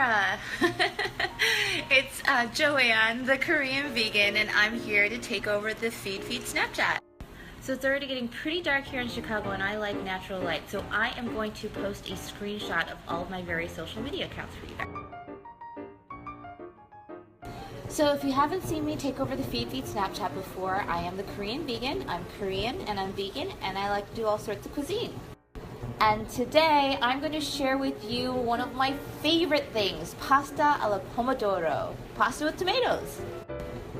Sarah! It's Joanne, the Korean vegan, and I'm here to take over the Feedfeed Snapchat. So it's already getting pretty dark here in Chicago and I like natural light, so I am going to post a screenshot of all of my various social media accounts for you guys. So if you haven't seen me take over the Feedfeed Snapchat before, I am the Korean vegan. I'm Korean and I'm vegan and I like to do all sorts of cuisine. And today I'm going to share with you one of my favorite things, pasta alla pomodoro, pasta with tomatoes.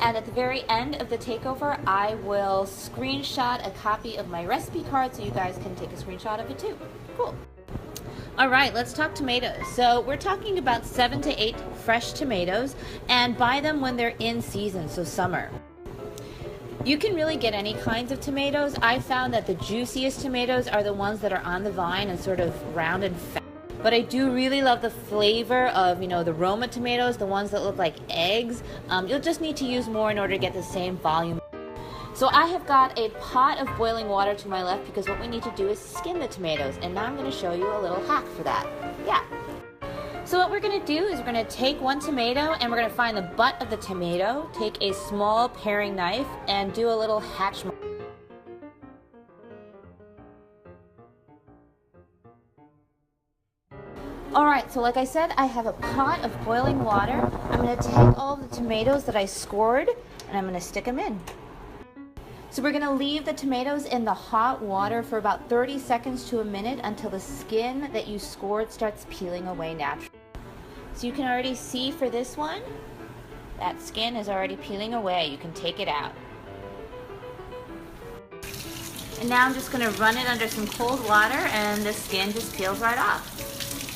And at the very end of the takeover, I will screenshot a copy of my recipe card so you guys can take a screenshot of it too. Cool. All right, let's talk tomatoes. So we're talking about 7 to 8 fresh tomatoes, and buy them when they're in season, so summer. You can really get any kinds of tomatoes. I found that the juiciest tomatoes are the ones that are on the vine and sort of round and fat. But I do really love the flavor of, the Roma tomatoes, the ones that look like eggs. You'll just need to use more in order to get the same volume. So I have got a pot of boiling water to my left because what we need to do is skin the tomatoes. And now I'm going to show you a little hack for that. Yeah. So what we're going to do is we're going to take one tomato and we're going to find the butt of the tomato, take a small paring knife and do a little hatch mark. Alright, so like I said, I have a pot of boiling water. I'm going to take all of the tomatoes that I scored and I'm going to stick them in. So we're going to leave the tomatoes in the hot water for about 30 seconds to a minute until the skin that you scored starts peeling away naturally. So you can already see for this one, that skin is already peeling away. You can take it out. And now I'm just going to run it under some cold water and the skin just peels right off.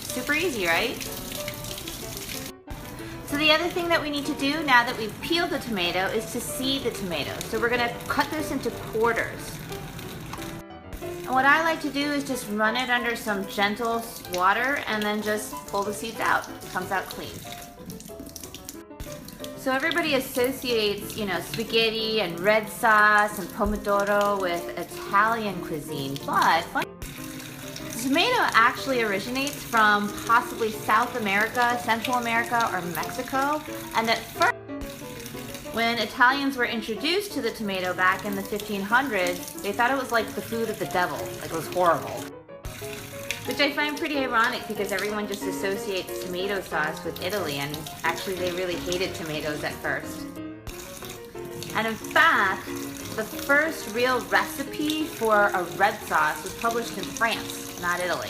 Super easy, right? So the other thing that we need to do now that we've peeled the tomato is to seed the tomato. So we're going to cut this into quarters. And what I like to do is just run it under some gentle water and then just pull the seeds out. It comes out clean. So everybody associates, spaghetti and red sauce and pomodoro with Italian cuisine, but the tomato actually originates from possibly South America, Central America, or Mexico, and at first, when Italians were introduced to the tomato back in the 1500s, they thought it was like the food of the devil, like it was horrible. Which I find pretty ironic because everyone just associates tomato sauce with Italy, and actually they really hated tomatoes at first. And in fact, the first real recipe for a red sauce was published in France, not Italy.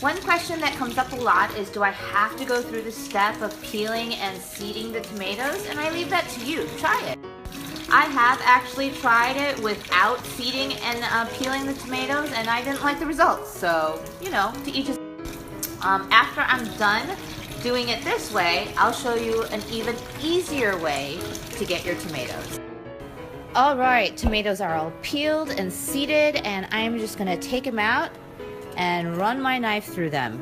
One question that comes up a lot is, do I have to go through the step of peeling and seeding the tomatoes? And I leave that to you. Try it. I have actually tried it without seeding and peeling the tomatoes, and I didn't like the results. So, to each his own. After I'm done doing it this way, I'll show you an even easier way to get your tomatoes. Alright, tomatoes are all peeled and seeded, and I'm just going to take them out and run my knife through them.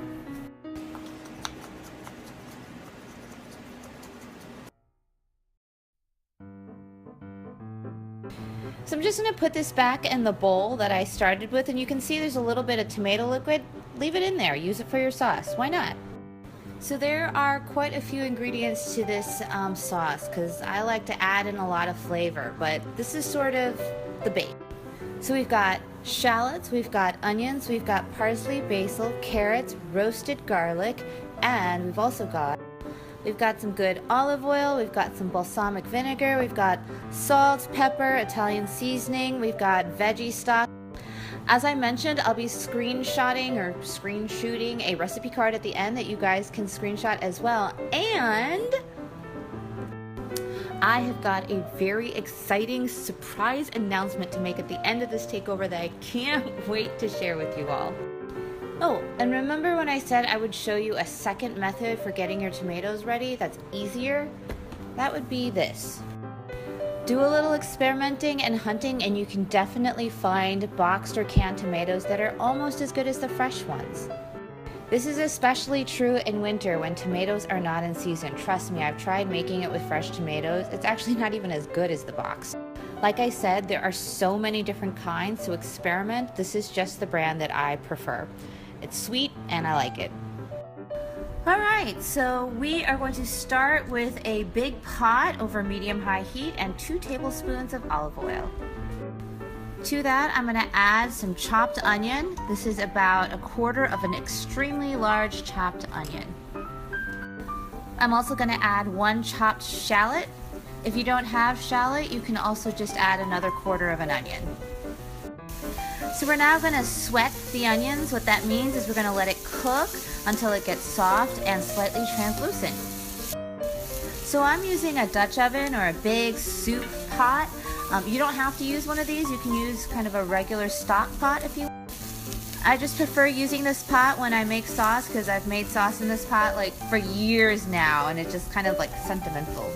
So I'm just going to put this back in the bowl that I started with, and you can see there's a little bit of tomato liquid. Leave it in there. Use it for your sauce. Why not? So there are quite a few ingredients to this sauce because I like to add in a lot of flavor, but this is sort of the base. So we've got shallots, we've got onions, we've got parsley, basil, carrots, roasted garlic, and we've got some good olive oil, we've got some balsamic vinegar, we've got salt, pepper, Italian seasoning, we've got veggie stock. As I mentioned, I'll be screenshotting or screen shooting a recipe card at the end that you guys can screenshot as well. And I have got a very exciting surprise announcement to make at the end of this takeover that I can't wait to share with you all. Oh, and remember when I said I would show you a second method for getting your tomatoes ready that's easier? That would be this. Do a little experimenting and hunting and you can definitely find boxed or canned tomatoes that are almost as good as the fresh ones. This is especially true in winter when tomatoes are not in season. Trust me, I've tried making it with fresh tomatoes. It's actually not even as good as the box. Like I said, there are so many different kinds, so experiment. This is just the brand that I prefer. It's sweet and I like it. Alright, so we are going to start with a big pot over medium-high heat and 2 tablespoons of olive oil. To that, I'm going to add some chopped onion. This is about 1/4 of an extremely large chopped onion. I'm also going to add 1 chopped shallot. If you don't have shallot, you can also just add another 1/4 of an onion. So we're now going to sweat the onions. What that means is we're going to let it cook until it gets soft and slightly translucent. So I'm using a Dutch oven or a big soup pot. You don't have to use one of these. You can use kind of a regular stock pot if you want. I just prefer using this pot when I make sauce because I've made sauce in this pot like for years now, and it's just kind of like sentimental.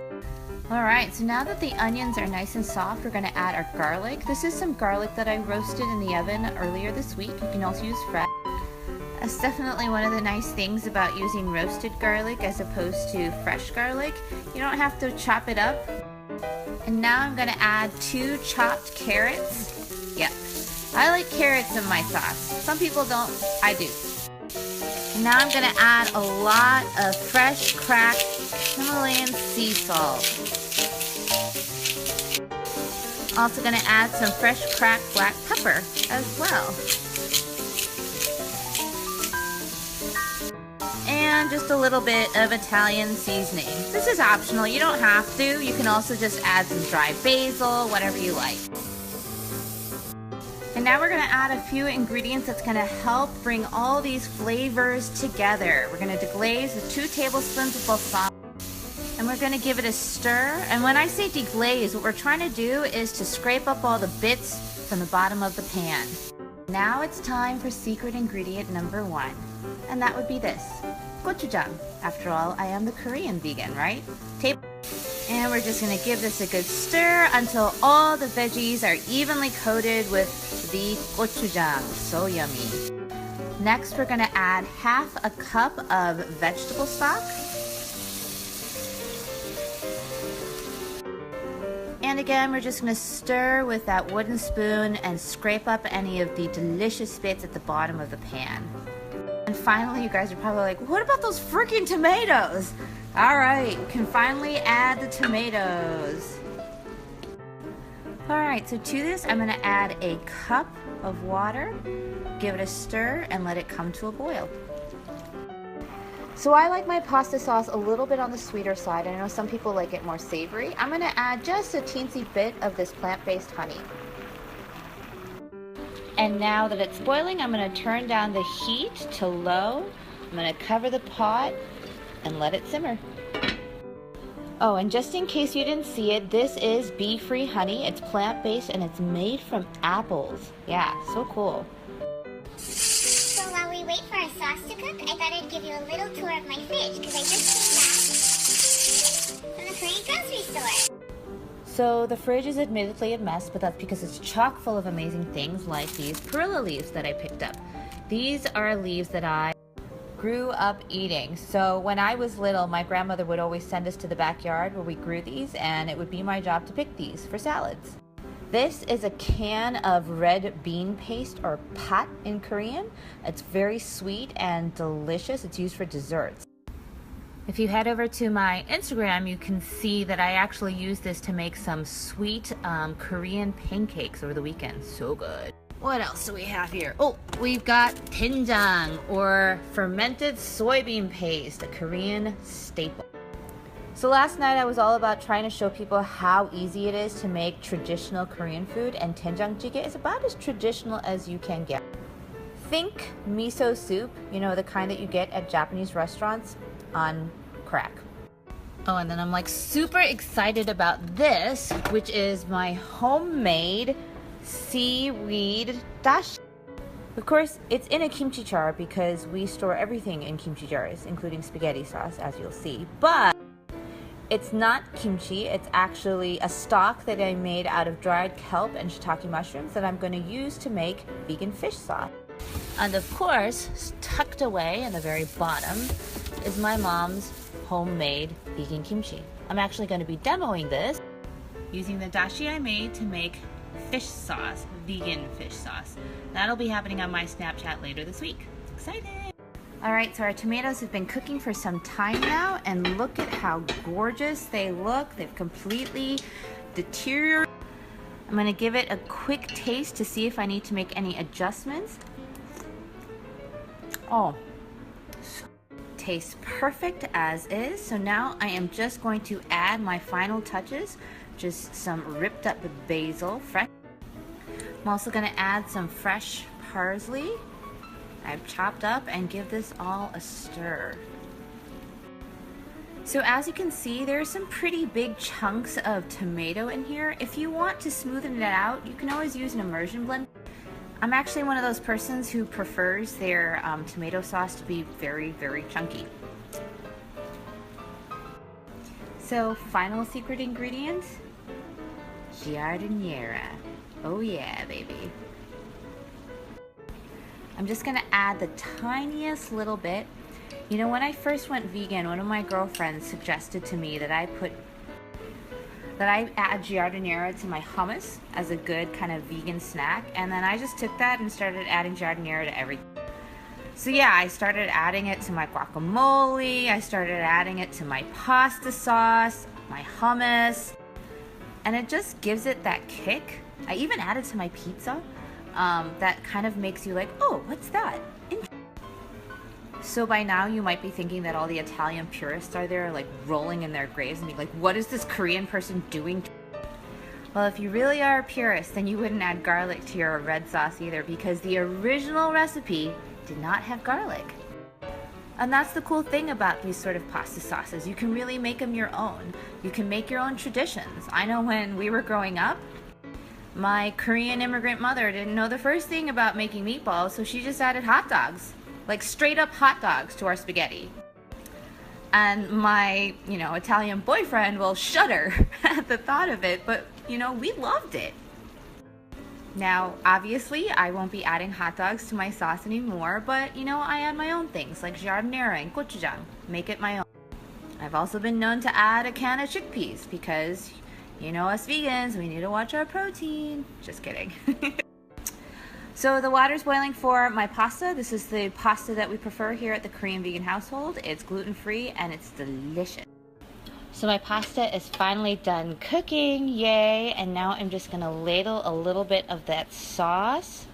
Alright, so now that the onions are nice and soft, we're going to add our garlic. This is some garlic that I roasted in the oven earlier this week. You can also use fresh. That's definitely one of the nice things about using roasted garlic as opposed to fresh garlic. You don't have to chop it up. And now I'm going to add 2 chopped carrots. Yep, I like carrots in my sauce. Some people don't, I do. And now I'm going to add a lot of fresh cracked Himalayan sea salt. Also going to add some fresh cracked black pepper as well. And just a little bit of Italian seasoning. This is optional, you don't have to. You can also just add some dry basil, whatever you like. And now we're going to add a few ingredients that's going to help bring all these flavors together. We're going to deglaze with 2 tablespoons of balsamic. And we're going to give it a stir. And when I say deglaze, what we're trying to do is to scrape up all the bits from the bottom of the pan. Now it's time for secret ingredient number 1. And that would be this. Gochujang. After all, I am the Korean vegan, right? And we're just going to give this a good stir until all the veggies are evenly coated with the gochujang. So yummy. Next, we're going to add 1/2 cup of vegetable stock. And again, we're just going to stir with that wooden spoon and scrape up any of the delicious bits at the bottom of the pan. And finally, you guys are probably like, what about those freaking tomatoes? Alright, you can finally add the tomatoes. Alright, so to this, I'm going to add a cup of water, give it a stir, and let it come to a boil. So I like my pasta sauce a little bit on the sweeter side. I know some people like it more savory. I'm going to add just a teensy bit of this plant-based honey. And now that it's boiling, I'm going to turn down the heat to low. I'm going to cover the pot and let it simmer. Oh, and just in case you didn't see it, this is bee-free honey. It's plant-based and it's made from apples. Yeah, so cool. So while we wait for our sauce to cook, I thought I'd give you a little tour of my fridge because I just came back from the Korean grocery store. So the fridge is admittedly a mess, but that's because it's chock full of amazing things like these perilla leaves that I picked up. These are leaves that I grew up eating. So when I was little, my grandmother would always send us to the backyard where we grew these, and it would be my job to pick these for salads. This is a can of red bean paste, or pat in Korean. It's very sweet and delicious. It's used for desserts. If you head over to my Instagram, you can see that I actually used this to make some sweet Korean pancakes over the weekend. So good. What else do we have here? Oh, we've got doenjang, or fermented soybean paste, a Korean staple. So last night I was all about trying to show people how easy it is to make traditional Korean food, and doenjang jjigae is about as traditional as you can get. Think miso soup, you know, the kind that you get at Japanese restaurants, on crack. Oh, and then I'm like super excited about this, which is my homemade seaweed dashi. Of course, it's in a kimchi jar because we store everything in kimchi jars, including spaghetti sauce, as you'll see. But it's not kimchi, it's actually a stock that I made out of dried kelp and shiitake mushrooms that I'm going to use to make vegan fish sauce. And of course, tucked away in the very bottom is my mom's homemade vegan kimchi. I'm actually going to be demoing this using the dashi I made to make fish sauce, vegan fish sauce. That'll be happening on my Snapchat later this week. Excited! Alright, so our tomatoes have been cooking for some time now, and look at how gorgeous they look. They've completely deteriorated. I'm going to give it a quick taste to see if I need to make any adjustments. Oh, tastes perfect as is. So now I am just going to add my final touches, just some ripped up basil, fresh. I'm also going to add some fresh parsley I've chopped up and give this all a stir. So as you can see, there are some pretty big chunks of tomato in here. If you want to smoothen it out, you can always use an immersion blender. I'm actually one of those persons who prefers their tomato sauce to be very, very chunky. So final secret ingredient, giardiniera. Oh yeah, baby. I'm just gonna add the tiniest little bit. You know, when I first went vegan, one of my girlfriends suggested to me that I add giardiniera to my hummus as a good kind of vegan snack, and then I just took that and started adding giardiniera to everything. So yeah, I started adding it to my guacamole, I started adding it to my pasta sauce, my hummus, and it just gives it that kick. I even added to my pizza. That kind of makes you like, oh, what's that? So by now you might be thinking that all the Italian purists are there like rolling in their graves and be like, what is this Korean person doing? Well, if you really are a purist, then you wouldn't add garlic to your red sauce either, because the original recipe did not have garlic. And that's the cool thing about these sort of pasta sauces. You can really make them your own. You can make your own traditions. I know when we were growing up, my Korean immigrant mother didn't know the first thing about making meatballs, so she just added hot dogs, like straight up hot dogs to our spaghetti. And my, Italian boyfriend will shudder at the thought of it, but, we loved it. Now, obviously, I won't be adding hot dogs to my sauce anymore, but, I add my own things, like giardiniera and gochujang, make it my own. I've also been known to add a can of chickpeas, because us vegans, we need to watch our protein. Just kidding. So the water's boiling for my pasta. This is the pasta that we prefer here at the Korean vegan household. It's gluten-free and it's delicious. So my pasta is finally done cooking, yay! And now I'm just gonna ladle a little bit of that sauce.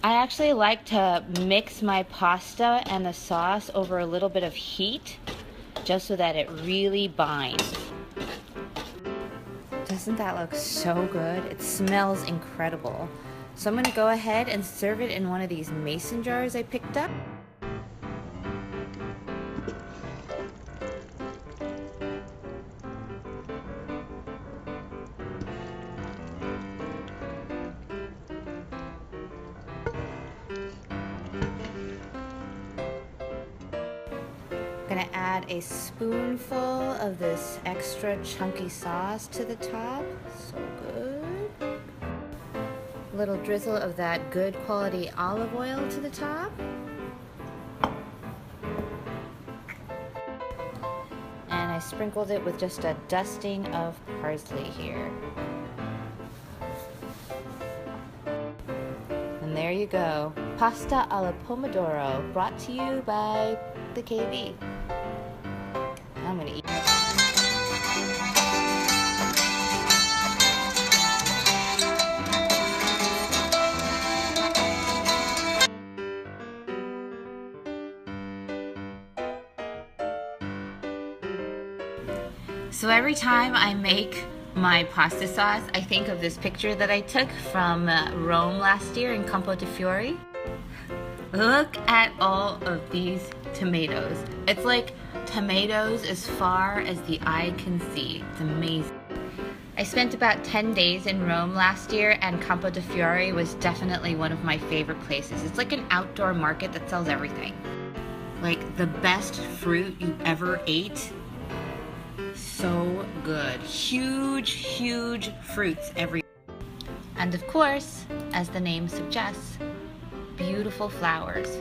I actually like to mix my pasta and the sauce over a little bit of heat, just so that it really binds. Doesn't that look so good? It smells incredible. So I'm gonna go ahead and serve it in one of these mason jars I picked up. Gonna add a spoonful of this extra chunky sauce to the top. So good. A little drizzle of that good quality olive oil to the top. And I sprinkled it with just a dusting of parsley here. And there you go. Pasta alla pomodoro, brought to you by the KB. I'm gonna eat. So every time I make my pasta sauce, I think of this picture that I took from Rome last year in Campo di Fiori. Look at all of these tomatoes. It's like tomatoes as far as the eye can see. It's amazing. I spent about 10 days in Rome last year, and Campo di Fiori was definitely one of my favorite places. It's like an outdoor market that sells everything. Like the best fruit you ever ate. So good. Huge, huge fruits everywhere. And of course, as the name suggests, beautiful flowers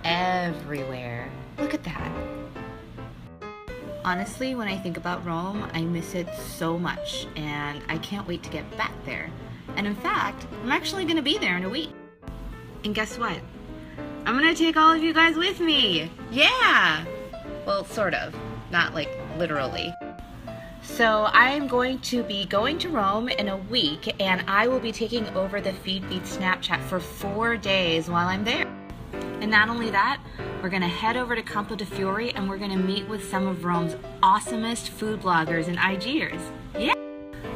everywhere. Look at that. Honestly, when I think about Rome, I miss it so much, and I can't wait to get back there. And in fact, I'm actually going to be there in a week. And guess what? I'm gonna take all of you guys with me. Yeah! Well, sort of. Not like literally. So I'm going to be going to Rome in a week, and I will be taking over the Feedfeed Snapchat for 4 days while I'm there. And not only that, we're gonna head over to Campo de Fiori and we're gonna meet with some of Rome's awesomest food bloggers and IGers. Yeah!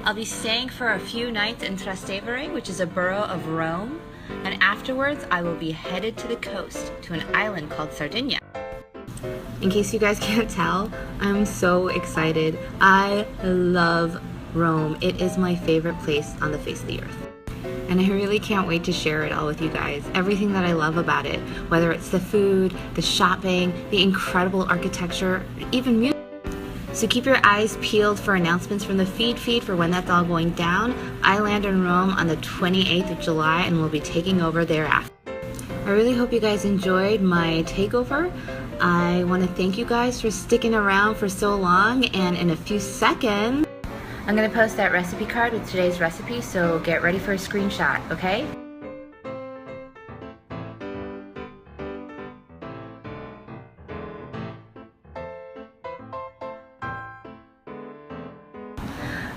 I'll be staying for a few nights in Trastevere, which is a borough of Rome, and afterwards I will be headed to the coast to an island called Sardinia. In case you guys can't tell, I'm so excited. I love Rome. It is my favorite place on the face of the earth. And I really can't wait to share it all with you guys. Everything that I love about it, whether it's the food, the shopping, the incredible architecture, even music. So keep your eyes peeled for announcements from the Feedfeed for when that's all going down. I land in Rome on the 28th of July and will be taking over thereafter. I really hope you guys enjoyed my takeover. I want to thank you guys for sticking around for so long, and in a few seconds, I'm going to post that recipe card with today's recipe, so get ready for a screenshot, okay?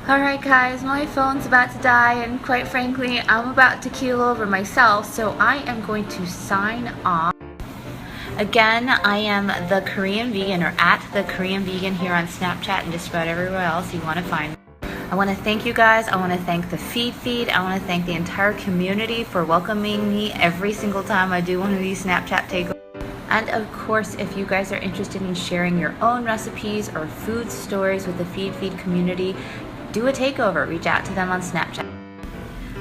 Alright guys, my phone's about to die, and quite frankly, I'm about to keel over myself, so I am going to sign off. Again, I am the Korean Vegan, or at the Korean Vegan here on Snapchat and just about everywhere else you want to find me. I want to thank you guys. I want to thank the Feedfeed. I want to thank the entire community for welcoming me every single time I do one of these Snapchat takeovers. And of course, if you guys are interested in sharing your own recipes or food stories with the Feedfeed community, do a takeover. Reach out to them on Snapchat.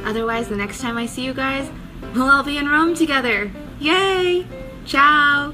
Otherwise, the next time I see you guys, we'll all be in Rome together. Yay! Ciao!